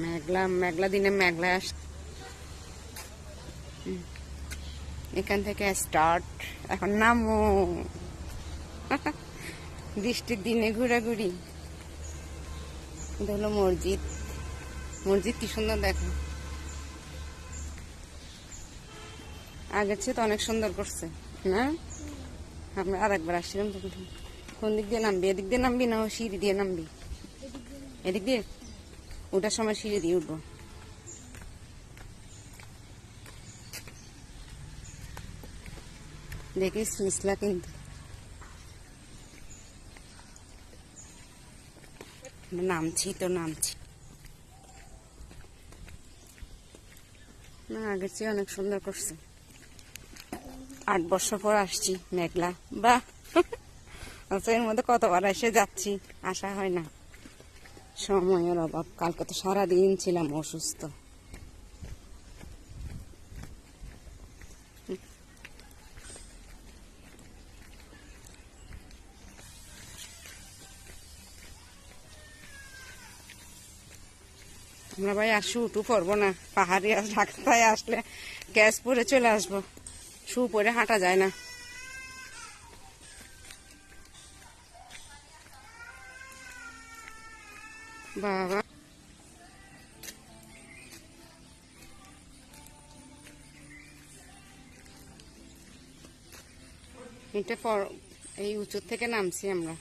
মেঘলা মেঘলা দিনে মেঘলা এখান থেকে স্টার্ট। এখন নামো। বৃষ্টির দিনে ঘোরাঘুরি। এটা হলো মসজিদ। মসজিদ কি সুন্দর দেখো, আগের চেয়ে তো অনেক সুন্দর করছে না? আমরা আর একবার আসছিলাম তখন। কোন দিক দিয়ে নামবি? এদিক দিয়ে নামবি না সিঁড়ি দিয়ে নামবি? এদিক দিয়ে ওটার সময় সিঁড়ি দিয়ে উঠবো। দেখিস মিসলা কিন্তু নামছি তো নামছি না, আগের চেয়ে অনেক সুন্দর করছে। 8 বছর পর আসছি মেঘলা, বাহ। আচ্ছা, এর মধ্যে কতবার এসে যাচ্ছি, আসা হয় না, সময়ের অভাব। কালকে তো সারাদিন ছিলাম অসুস্থ। আমরা ভাই আর শু টু পরবো না, পাহাড়ি রাস্তায় আসলে গ্যাস পরে চলে আসবো। শু পরে হাঁটা যায় না। বাবা, এটা এই উঁচু থেকে নামছি আমরা।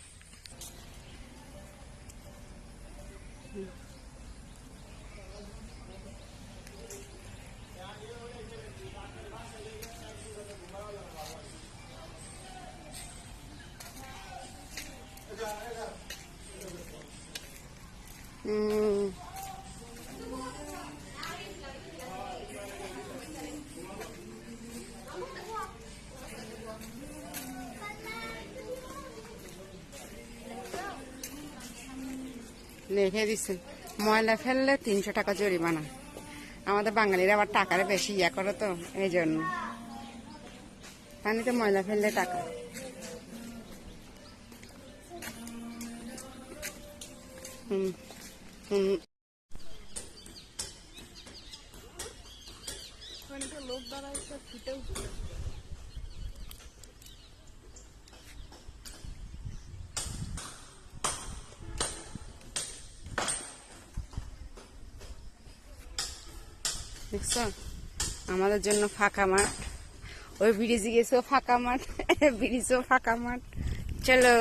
লিখে দিচ্ছে ময়লা ফেললে 300 টাকা জরিমানা। আমাদের বাঙালিরা আবার টাকার বেশি ইয়া করে তো, এই জন্য পানিতে ময়লা ফেললে টাকা। হুম হুম। লোক দাঁড়ায় ফুটেও দেখছ, আমাদের জন্য ফাঁকা মাঠ। ওই ব্রিজে গেছেও ফাঁকা মাঠ, ব্রিজও ফাঁকা মাঠ। চলো।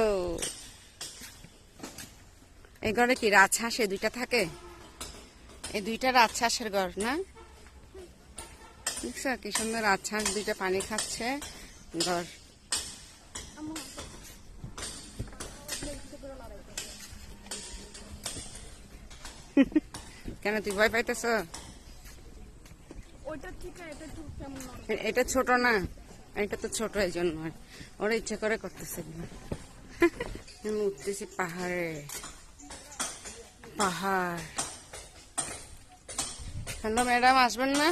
এই ঘরে কি রাজহাঁস এই দুইটা থাকে? এই দুইটা রাজহাঁসের ঘর না? দেখছ কি সুন্দর রাজহাঁস দুইটা পানি খাচ্ছে। ঘর কেন তুই ভয় পাইতেছ? এটা ছোট না, এটা তো ছোট, এই জন্য ওরা ইচ্ছা করে করতেছে। আমি উঠতেছি পাহাড়ে, পাহাড়। হ্যালো ম্যাডাম, আসবেন না?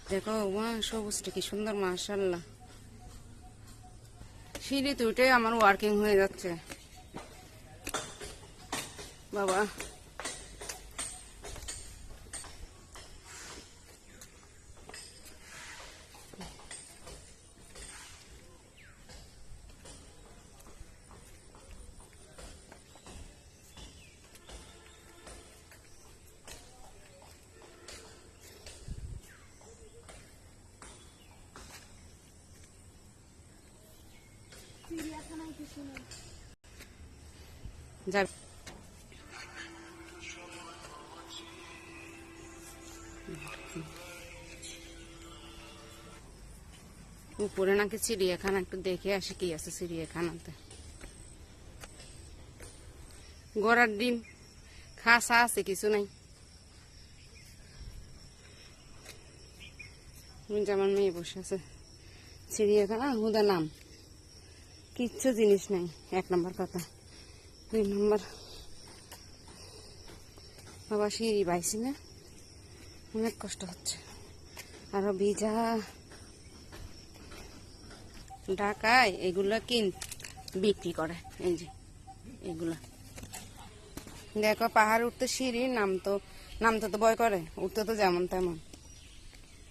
দেখো মা, সবুজটা কি সুন্দর, মাশাআল্লাহ। সিঁড়িতে উঠে আমার ওয়ার্কিং হয়ে যাচ্ছে বাবা। যাবে উপরে নাকি চিড়িয়াখানা, একটু দেখে আসি কি আছে চিড়িয়াখানাতে। ঘোড়ার ডিম খাসা আছে, কিছু নাই। যেমন মেয়ে বসে আছে চিড়িয়াখানা, হুদা নাম, কিচ্ছু জিনিস নাই। 1 নম্বর কথা। 2 নম্বর, বাবা সিঁড়ি বাইছি না, অনেক কষ্ট হচ্ছে। আরো ভিজা। ঢাকায় এগুলা বিক্রি করে, এই যে এগুলা দেখো পাহাড় উঠতে সিঁড়ি, নামতে তো ভয় করে, উঠতে তো যেমন তেমন।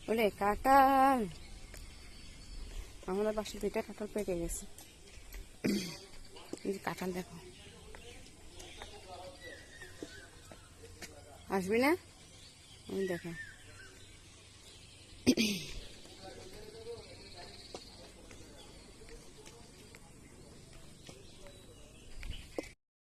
বলে কাঁঠাল, আমাদের পাশে 2টা কাঁঠাল পেকে গেছে। এই যে কাঁঠাল দেখো, আসবি না? দেখো